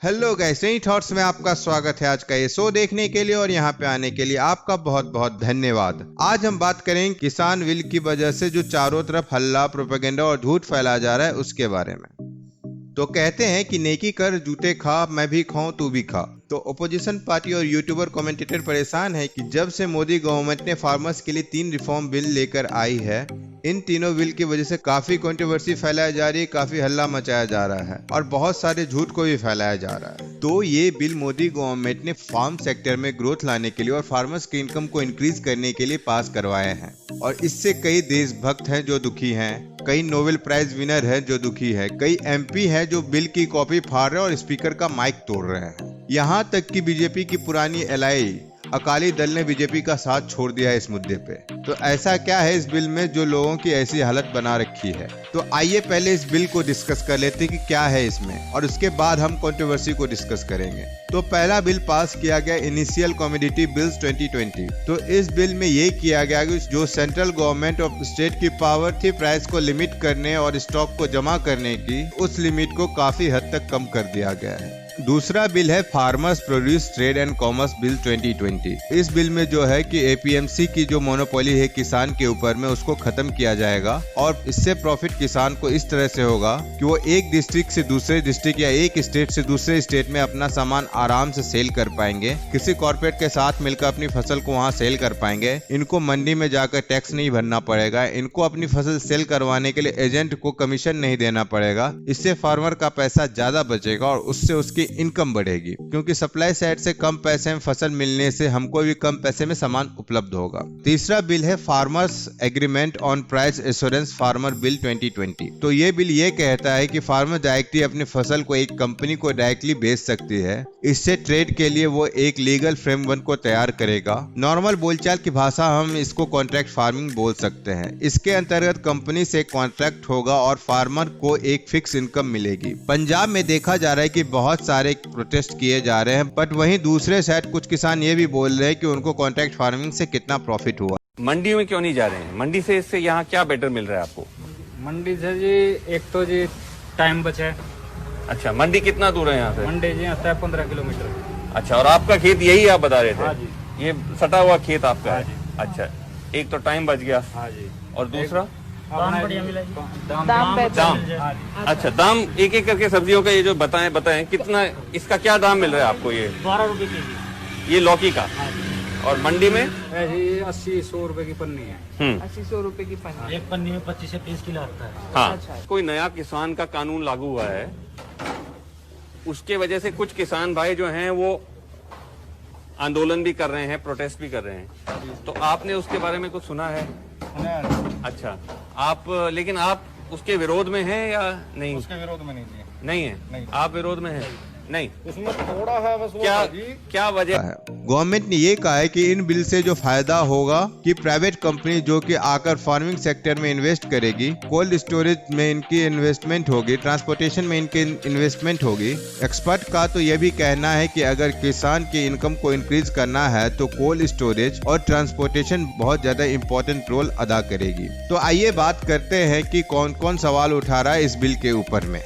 Hello guys, सही thoughts में आपका स्वागत है। आज का ये शो देखने के लिए और यहाँ पे आने के लिए आपका बहुत बहुत धन्यवाद। आज हम बात करेंगे किसान बिल की वजह से जो चारों तरफ हल्ला, प्रोपेगेंडा और झूठ फैलाया जा रहा है उसके बारे में। तो कहते हैं कि नेकी कर, जूते खा, मैं भी खाऊं तू भी खा। तो ओपोजिशन पार्टी और यूट्यूबर कमेंटेटर परेशान है कि जब से मोदी गवर्नमेंट ने फार्मर्स के लिए 3 रिफॉर्म बिल लेकर आई है, इन तीनों बिल की वजह से काफी कंट्रोवर्सी फैलाया जा रही है, काफी हल्ला मचाया जा रहा है और बहुत सारे झूठ को भी फैलाया जा रहा है। तो ये बिल मोदी गवर्नमेंट ने फार्म सेक्टर में ग्रोथ लाने के लिए और फार्मर्स के इनकम को इंक्रीज करने के लिए पास करवाए हैं और इससे कई देशभक्त हैं जो दुखी हैं, कई नोबेल प्राइज विनर हैं जो दुखी है, कई एमपी हैं जो बिल की कॉपी फाड़ रहे हैं और स्पीकर का माइक तोड़ रहे हैं। यहाँ तक कि बीजेपी की पुरानी एलआई अकाली दल ने बीजेपी का साथ छोड़ दिया है इस मुद्दे पे। तो ऐसा क्या है इस बिल में जो लोगों की ऐसी हालत बना रखी है? तो आइए पहले इस बिल को डिस्कस कर लेते हैं कि क्या है इसमें और उसके बाद हम कंट्रोवर्सी को डिस्कस करेंगे। तो पहला बिल पास किया गया इनिशियल कमोडिटी बिल्स 2020। तो इस बिल में ये किया गया कि जो सेंट्रल गवर्नमेंट ऑफ स्टेट की पावर थी प्राइस को लिमिट करने और स्टॉक को जमा करने की, उस लिमिट को काफी हद तक कम कर दिया गया है। दूसरा बिल है farmers produce trade and commerce bill 2020। इस बिल में जो है कि एपीएमसी की जो मोनोपोली है किसान के ऊपर में, उसको खत्म किया जाएगा और इससे प्रॉफिट किसान को इस तरह से होगा कि वो एक डिस्ट्रिक्ट से दूसरे डिस्ट्रिक्ट या एक स्टेट से दूसरे स्टेट में अपना सामान आराम से सेल कर पाएंगे, किसी कॉर्पोरेट के साथ मिलकर अपनी फसल को वहाँ सेल कर पाएंगे, इनको मंडी में जाकर टैक्स नहीं भरना पड़ेगा, इनको अपनी फसल सेल करवाने के लिए एजेंट को कमीशन नहीं देना पड़ेगा। इससे फार्मर का पैसा ज्यादा बचेगा और उससे उसकी इनकम बढ़ेगी, क्योंकि सप्लाई साइड से कम पैसे में फसल मिलने से हमको भी कम पैसे में सामान उपलब्ध होगा। तीसरा बिल है farmers agreement on price assurance farmer bill 2020। तो ये बिल ये कहता है कि फार्मर डायरेक्टली अपनी फसल को एक कंपनी को डायरेक्टली बेच सकती है। इससे ट्रेड के लिए वो एक लीगल फ्रेमवर्क को तैयार करेगा। नॉर्मल बोलचाल की भाषा हम इसको कॉन्ट्रैक्ट फार्मिंग बोल सकते हैं। इसके अंतर्गत कंपनी से कॉन्ट्रैक्ट होगा और फार्मर को एक फिक्स इनकम मिलेगी। पंजाब में देखा जा रहा है कि बहुत सारे प्रोटेस्ट किए जा रहे हैं, बट वहीं दूसरे साइड कुछ किसान ये भी बोल रहे हैं कि उनको कॉन्ट्रैक्ट फार्मिंग से कितना प्रॉफिट हुआ। मंडी में क्यों नहीं जा रहे हैं? मंडी से इससे यहाँ क्या बेटर मिल रहा है आपको? मंडी से जी एक तो जी टाइम बचे। अच्छा, मंडी कितना दूर है यहाँ से? मंडी जी यहाँ से 15 किलोमीटर। अच्छा, और आपका खेत यही आप बता रहे थे? हाँ जी। ये सटा हुआ खेत आपका हाँ है? जी। अच्छा, एक तो टाइम बच गया। हाँ जी। और दूसरा दाम बढ़िया मिला जी। दाम। अच्छा, दाम एक एक करके सब्जियों का ये जो बताएं कितना, इसका क्या दाम मिल रहा है आपको? ये 12 रुपए केजी। ये लौकी का। हाँ जी। और मंडी में 80-100 रुपए की पन्नी है। 80-100 रुपए की पन्नी। एक पन्नी में 25 से 30 किलो आता है। हाँ। अच्छा। कोई नया किसान का कानून लागू हुआ है, उसके वजह से कुछ किसान भाई जो हैं वो आंदोलन भी कर रहे हैं, प्रोटेस्ट भी कर रहे हैं। तो आपने उसके बारे में कुछ सुना है? अच्छा, लेकिन आप उसके विरोध में हैं या नहीं? उसके विरोध में नहीं है। नहीं है? नहीं। आप विरोध में हैं? नहीं। उसमें थोड़ा है बस वो क्या वजह है? गवर्नमेंट ने ये कहा है कि इन बिल से जो फायदा होगा कि प्राइवेट कंपनी जो कि आकर फार्मिंग सेक्टर में इन्वेस्ट करेगी, कोल्ड स्टोरेज में इनकी इन्वेस्टमेंट होगी, ट्रांसपोर्टेशन में इनकी इन्वेस्टमेंट होगी। एक्सपर्ट का तो यह भी कहना है कि अगर किसान की इनकम को इंक्रीज करना है तो कोल्ड स्टोरेज और ट्रांसपोर्टेशन बहुत ज्यादा इंपॉर्टेंट रोल अदा करेगी। तो आइए बात करते हैं कि कौन कौन सवाल उठा रहा है इस बिल के ऊपर में।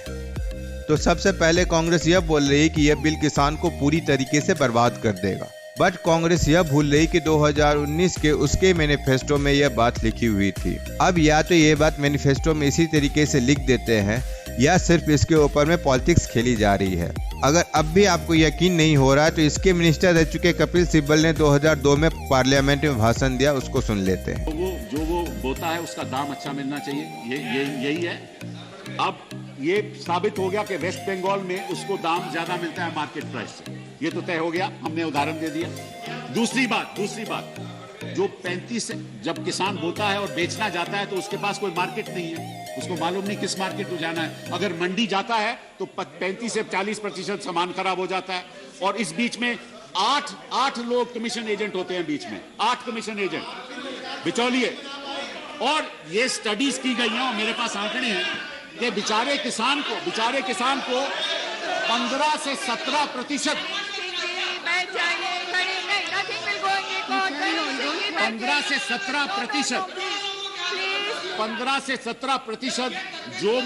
तो सबसे पहले कांग्रेस यह बोल रही है कि यह बिल किसान को पूरी तरीके से बर्बाद कर देगा, बट कांग्रेस यह भूल रही कि 2019 के उसके मैनिफेस्टो में यह बात लिखी हुई थी। अब या तो ये बात मैनिफेस्टो में इसी तरीके से लिख देते हैं या सिर्फ इसके ऊपर में पॉलिटिक्स खेली जा रही है। अगर अब भी आपको यकीन नहीं हो रहा है तो इसके मिनिस्टर रह चुके कपिल सिब्बल ने 2002 में पार्लियामेंट में भाषण दिया, उसको सुन लेते हैं। जो वो बोता है उसका दाम अच्छा मिलना चाहिए, यही है। अब ये साबित हो गया कि वेस्ट बंगाल में उसको दाम ज्यादा मिलता है मार्केट प्राइस से, ये तो तय हो गया, हमने उदाहरण दे दिया। दूसरी बात जो 35 से जब किसान बोता है और बेचना जाता है तो उसके पास कोई मार्केट नहीं है, उसको मालूम नहीं किस मार्केट को जाना है। अगर मंडी जाता है तो 35 से 40% सामान खराब हो जाता है और इस बीच में 8 लोग कमीशन एजेंट होते हैं, बीच में 8 कमीशन एजेंट बिचौलिए। और ये स्टडीज की गई हैं और मेरे पास आंकड़े हैं कि बेचारे किसान को 15 से 17% 15 से 17% जो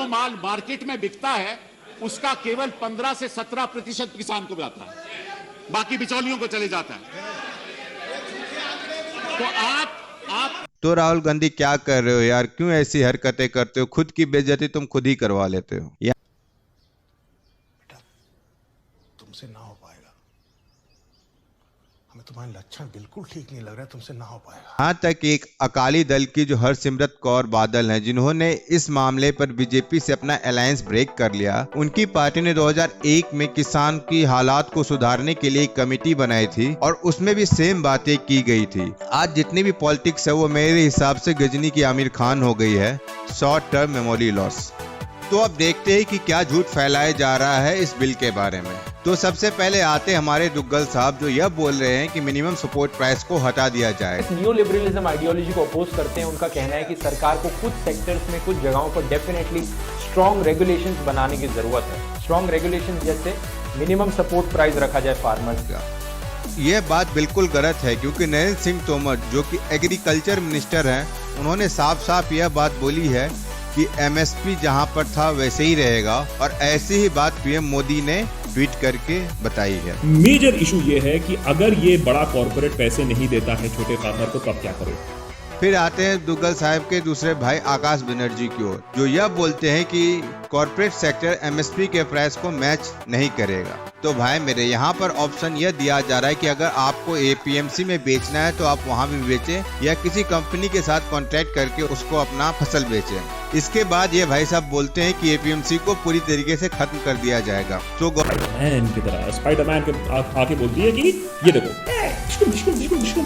माल मार्केट में बिकता है उसका केवल 15 से 17% किसान को जाता है, बाकी बिचौलियों को चले जाता है। तो आप तो राहुल गांधी क्या कर रहे हो यार, क्यों ऐसी हरकतें करते हो? खुद की बेइज्जती तुम खुद ही करवा लेते हो। तुमसे ना हो पाएगा, हमें तुम्हारे लक्षण बिल्कुल ठीक नहीं लग रहा है, तुमसे ना हो पाएगा। यहाँ तक एक अकाली दल की जो हरसिमरत कौर बादल हैं, जिन्होंने इस मामले पर बीजेपी से अपना अलायंस ब्रेक कर लिया, उनकी पार्टी ने 2001 में किसान की हालात को सुधारने के लिए एक कमेटी बनाई थी और उसमें भी सेम बातें की गई थी। आज जितनी भी पॉलिटिक्स है वो मेरे हिसाब से गजनी की आमिर खान हो गई है, शॉर्ट टर्म मेमोरी लॉस। तो अब देखते हैं कि क्या झूठ फैलाया जा रहा है इस बिल के बारे में। तो सबसे पहले आते हमारे दुग्गल साहब, जो यह बोल रहे हैं कि मिनिमम सपोर्ट प्राइस को हटा दिया जाए। न्यू लिबरलिज्म आइडियोलॉजी को अपोज करते हैं। उनका कहना है कि सरकार को कुछ सेक्टर्स में, कुछ जगहों पर डेफिनेटली स्ट्रॉन्ग रेगुलेशंस बनाने की जरूरत है। स्ट्रॉन्ग रेगुलेशंस जैसे मिनिमम सपोर्ट प्राइस रखा जाए फार्मर्स का। यह बात बिल्कुल गलत है, क्योंकि नरेंद्र सिंह तोमर जो कि एग्रीकल्चर मिनिस्टर हैं, उन्होंने साफ साफ यह बात बोली है कि एमएसपी जहां पर था वैसे ही रहेगा, और ऐसी ही बात पीएम मोदी ने ट्वीट करके बताई है। मेजर इशू ये है कि अगर ये बड़ा कॉर्पोरेट पैसे नहीं देता है छोटे फार्मर को, तो अब क्या करो? फिर आते हैं दुग्गल साहब के दूसरे भाई आकाश बनर्जी की ओर, जो यह बोलते हैं कि कॉर्पोरेट सेक्टर एमएसपी के प्राइस को मैच नहीं करेगा। तो भाई मेरे यहाँ पर ऑप्शन यह दिया जा रहा है कि अगर आपको एपीएमसी में बेचना है तो आप वहाँ भी बेचें, या किसी कंपनी के साथ कॉन्ट्रैक्ट करके उसको अपना फसल बेचें। इसके बाद ये भाई साहब बोलते हैं कि एपीएमसी को पूरी तरीके से खत्म कर दिया जाएगा। तो स्पाइडरमैन की तरह स्पाइडरमैन के आके बोलती है कि ये देखो,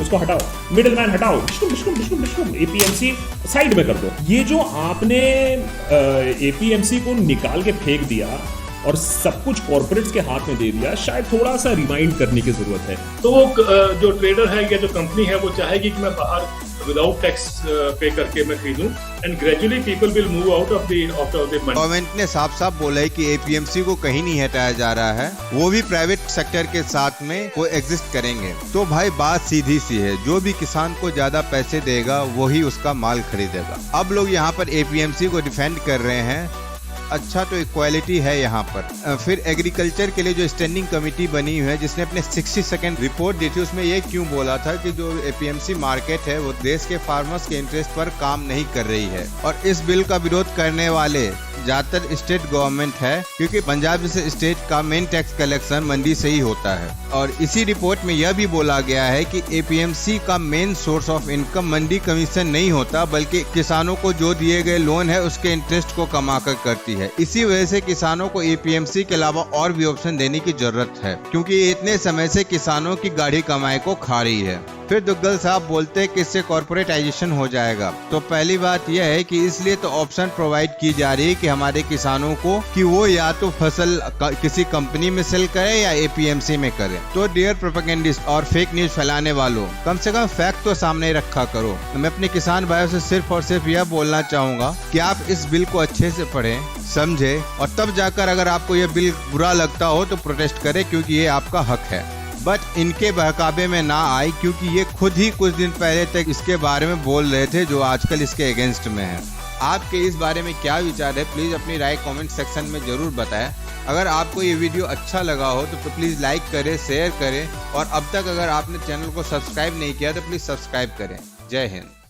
इसको हटाओ, मिडिलमैन हटाओ, एपीएमसी साइड में कर दो। ये जो आपने एपीएमसी को निकाल के फेंक दिया और सब कुछ कॉर्पोरेट्स के हाथ में दे दिया, शायद थोड़ा सा रिमाइंड करने की जरूरत है। तो वो जो ट्रेडर है या जो कंपनी है वो चाहेगी कि मैं बाहर विदाउट टैक्स पे करके मैं खरीदूं, and gradually people will move out of the money. Government ने साफ साफ बोला है कि एपीएमसी को कहीं नहीं हटाया जा रहा है, वो भी प्राइवेट सेक्टर के साथ में वो एग्जिस्ट करेंगे। तो भाई बात सीधी सी है, जो भी किसान को ज्यादा पैसे देगा वही उसका माल खरीदेगा। अब लोग यहाँ पर एपीएमसी को डिफेंड कर रहे हैं। अच्छा, तो इक्वालिटी है यहाँ पर। फिर एग्रीकल्चर के लिए जो स्टैंडिंग कमेटी बनी हुई है, जिसने अपने 60 सेकंड रिपोर्ट दी थी, उसमें ये क्यों बोला था कि जो एपीएमसी मार्केट है वो देश के फार्मर्स के इंटरेस्ट पर काम नहीं कर रही है। और इस बिल का विरोध करने वाले ज्यादातर स्टेट गवर्नमेंट है, क्योंकि पंजाब जैसे स्टेट का मेन टैक्स कलेक्शन मंडी से ही होता है। और इसी रिपोर्ट में यह भी बोला गया है कि एपीएमसी का main source of income Mandi commission नहीं होता, बल्कि किसानों को जो दिए गए लोन है उसके इंटरेस्ट को कमाकर करती है। इसी वजह से किसानों को एपीएमसी के अलावा और भी ऑप्शन देने की जरूरत है, क्योंकि ये इतने समय से किसानों की गाढ़ी कमाई को खा रही है। फिर दुग्गल साहब बोलते हैं कि इससे कॉर्पोरेटाइजेशन हो जाएगा। तो पहली बात यह है कि इसलिए तो ऑप्शन प्रोवाइड की जा रही है कि हमारे किसानों को कि वो या तो फसल किसी कंपनी में सेल करे या एपीएमसी में करे। तो डियर प्रोपेगेंडिस्ट और फेक न्यूज फैलाने वालों, कम से कम फैक्ट तो सामने रखा करो। मैं अपने किसान भाइयों से सिर्फ और सिर्फ यह बोलना चाहूंगा कि आप इस बिल को अच्छे से पढ़ें, समझे, और तब जाकर अगर आपको यह बिल बुरा लगता हो तो प्रोटेस्ट करें, क्योंकि ये आपका हक है। बट इनके बहकावे में ना आए, क्योंकि ये खुद ही कुछ दिन पहले तक इसके बारे में बोल रहे थे, जो आजकल इसके अगेंस्ट में है। आपके इस बारे में क्या विचार है, प्लीज अपनी राय कमेंट सेक्शन में जरूर बताएं। अगर आपको ये वीडियो अच्छा लगा हो तो प्लीज लाइक करें, शेयर करें, और अब तक अगर आपने चैनल को सब्सक्राइब नहीं किया तो प्लीज सब्सक्राइब करें। जय हिंद।